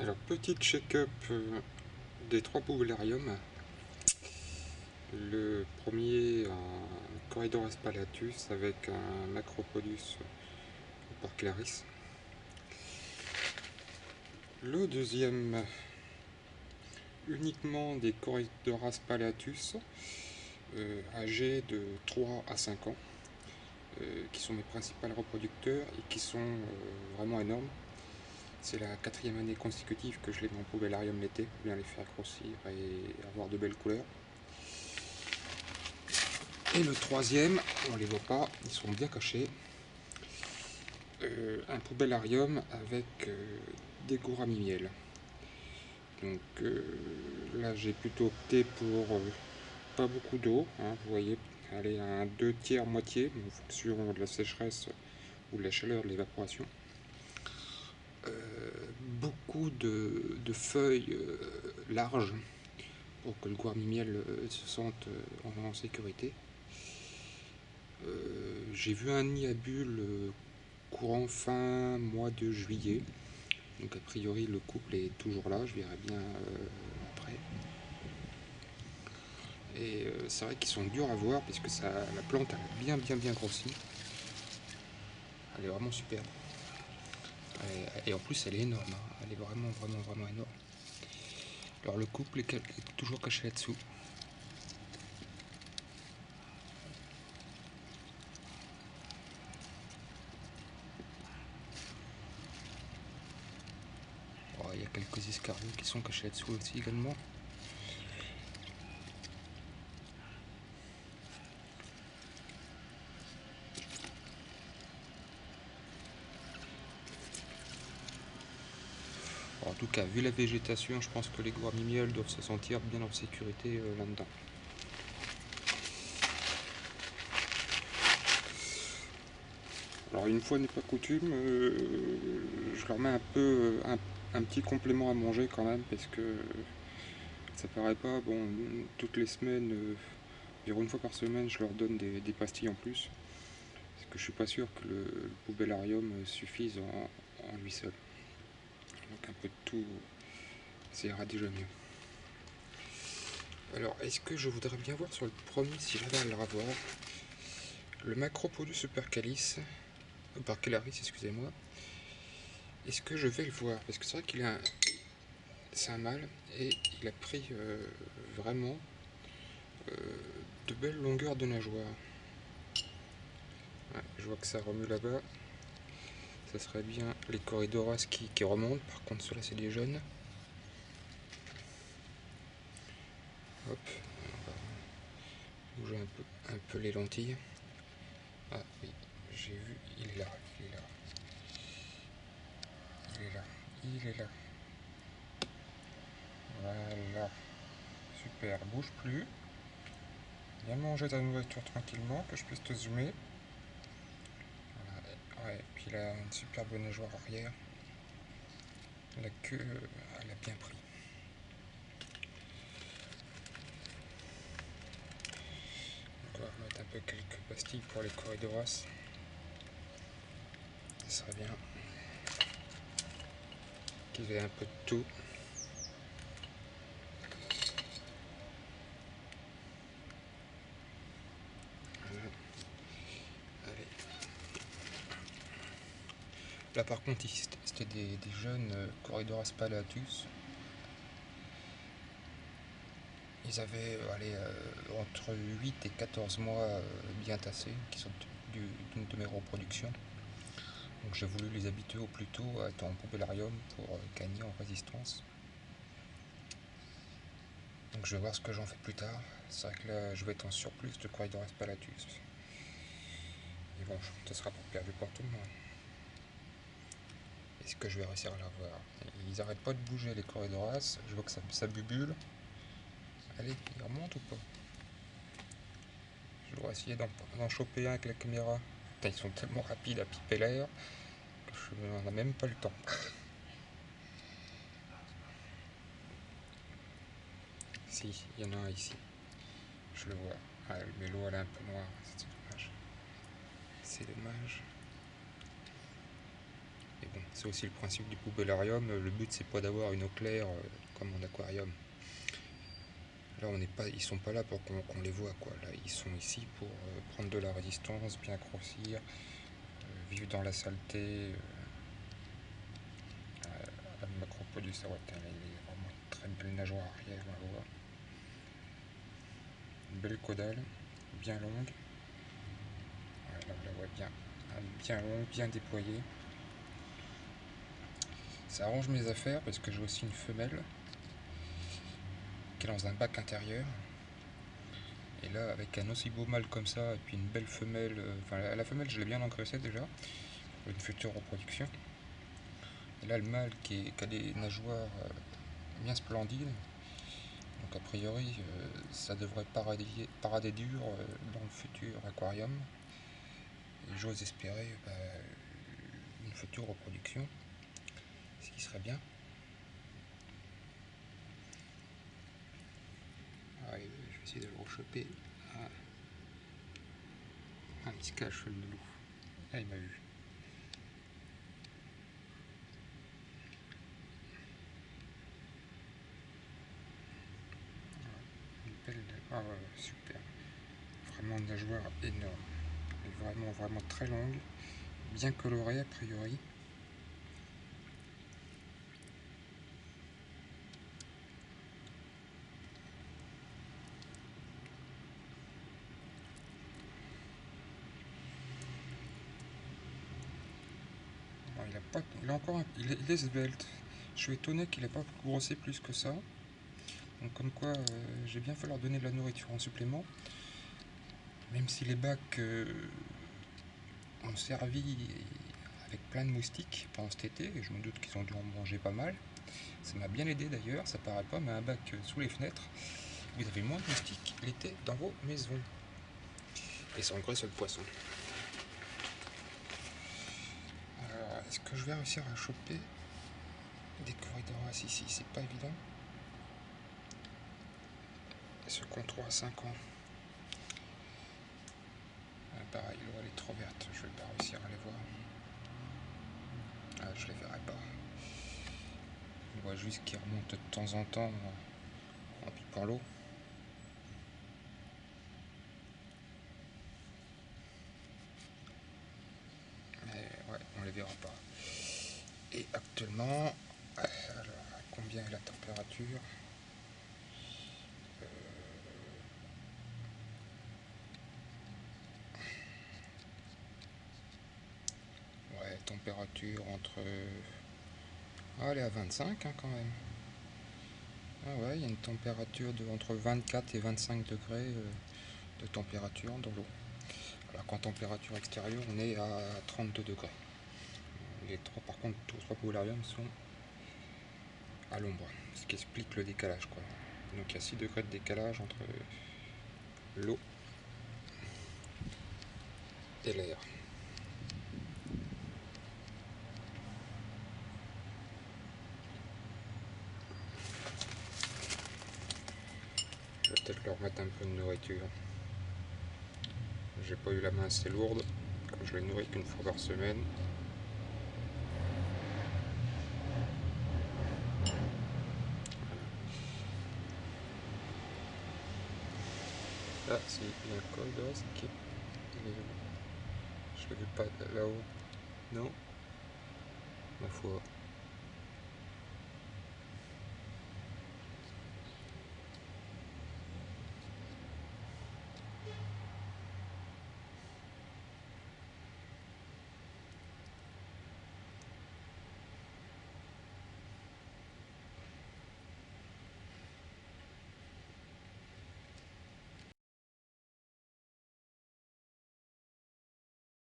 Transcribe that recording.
Alors, petite check-up des 3 poubellariums. Le premier, un Corydoras palatus avec un Macropodus au parc Clarisse. Le deuxième, uniquement des Corydoras palatus âgés de 3 à 5 ans, qui sont mes principaux reproducteurs et qui sont vraiment énormes. C'est la 4e année consécutive que je les mets en poubellarium l'été pour bien les faire grossir et avoir de belles couleurs. Et le troisième, on les voit pas, ils sont bien cachés. Un poubellarium avec des gourami-miel. Donc là j'ai plutôt opté pour pas beaucoup d'eau, hein, vous voyez, aller à un 2/3 moitié en fonction de la sécheresse ou de la chaleur de l'évaporation. Beaucoup de feuilles larges pour que le gourami-miel se sente en sécurité. J'ai vu un nid à bulles courant fin mois de juillet, donc a priori le couple est toujours là, je verrai bien après. Et c'est vrai qu'ils sont durs à voir puisque la plante elle a bien grossi. Elle est vraiment superbe. Et en plus elle est énorme, hein. Elle est vraiment énorme. Alors le couple est toujours caché là-dessous. Oh, il y a quelques escargots qui sont cachés là-dessous aussi également. En tout cas, vu la végétation, je pense que les gourami-miel doivent se sentir bien en sécurité là-dedans. Alors une fois n'est pas coutume, je leur mets un peu un petit complément à manger quand même parce que ça paraît pas, bon, toutes les semaines, environ une fois par semaine, je leur donne des pastilles en plus parce que je suis pas sûr que le poubellarium suffise en lui seul. Donc un peu de tout, ça ira déjà mieux. Alors, est-ce que je voudrais bien voir sur le premier, si j'avais à le revoir, le Macropodus supercalis, Parcellaris, excusez-moi. Est-ce que je vais le voir? Parce que c'est vrai qu'il a c'est un mâle et il a pris vraiment de belles longueurs de nageoire. Ouais, je vois que ça remue là-bas. Ça serait bien les Corydoras qui remontent. Par contre, ceux-là, c'est des jeunes. Hop, on va bouger un peu les lentilles. Ah oui, j'ai vu, il est là. Voilà, super, bouge plus. Viens manger ta nourriture tranquillement, que je puisse te zoomer. Voilà. Ouais, puis il a une superbe nageoire arrière. La queue, elle a bien pris. Donc on va remettre un peu quelques pastilles pour les Corydoras. Ça serait bien qu'ils aient un peu de tout. Voilà. Allez. Là par contre, c'était des jeunes Corydoras palatus. Ils avaient entre 8 et 14 mois bien tassés, qui sont d'une de mes reproductions. Donc j'ai voulu les habituer au plus tôt à être en poubellarium pour gagner en résistance. Donc je vais voir ce que j'en fais plus tard. C'est vrai que là je vais être en surplus de Corydoras palatus. Et bon, ce sera pour perdu pour tout le monde. Est-ce que je vais réussir à la voir? Ils arrêtent pas de bouger les Corydoras. Je vois que ça bubule. Allez, ils remontent ou pas? Je dois essayer d'en choper un avec la caméra. Putain, ils sont tellement rapides à piper l'air que je n'en ai même pas le temps. Si, il y en a un ici. Je le vois. Ah, mais l'eau elle est un peu noire. C'est dommage. C'est dommage. Mais bon, c'est aussi le principe du poubellarium. Le but, c'est pas d'avoir une eau claire comme en aquarium. Là, on n'est pas, ils sont pas là pour qu'on les voit, quoi. Là, ils sont ici pour prendre de la résistance, bien grossir, vivre dans la saleté. La Macropodus awaten, il est vraiment une très belle nageoire arrière, on la voit. Une belle caudale, bien longue. Ouais, là, on la voit bien longue, bien déployée. Ça arrange mes affaires parce que j'ai aussi une femelle qui est dans un bac intérieur. Et là, avec un aussi beau mâle comme ça, et puis une belle femelle, enfin la femelle, je l'ai bien engraissée déjà, pour une future reproduction. Et là, le mâle qui a des nageoires bien splendides. Donc, a priori, ça devrait parader dur dans le futur aquarium. Et j'ose espérer une future reproduction, ce qui serait bien. Ah, je vais essayer de le rechoper. Ah, il se cache le loup. Ah, il m'a vu. Ah ouais, super. Vraiment une nageoire énorme. Elle est vraiment très longue. Bien colorée a priori. Bon, il est svelte. Je suis étonné qu'il n'ait pas grossi plus que ça. Donc comme quoi, j'ai bien fallu leur donner de la nourriture en supplément. Même si les bacs ont servi avec plein de moustiques pendant cet été, et je me doute qu'ils ont dû en manger pas mal. Ça m'a bien aidé d'ailleurs, ça paraît pas, mais un bac sous les fenêtres, vous avez moins de moustiques l'été dans vos maisons. Et ça engraisse le poisson. Alors, est-ce que je vais réussir à choper des corridors ici? C'est pas évident. Ce contour à 5 ans. Ah, pareil, l'eau elle est trop verte, je vais pas réussir à les voir. Ah, je les verrai pas. Je vois juste qu'ils remontent de temps en temps en pipant l'eau. Mais ouais, on les verra pas. Et actuellement, alors, combien est la température? Ouais, température entre... Ah, elle est à 25 hein, quand même. Ah ouais, il y a une température entre 24 et 25 degrés de température dans l'eau. Alors qu'en température extérieure, on est à 32 degrés. Les trois, par contre, tous les trois poulariums sont à l'ombre, ce qui explique le décalage, quoi. Donc il y a 6 degrés de décalage entre l'eau et l'air. Je vais peut-être leur mettre un peu de nourriture. J'ai pas eu la main assez lourde, comme je les nourris qu'une fois par semaine. Là, si, il y a un corridor, qui est... Je l'ai vu pas là-haut. Non, ma foi.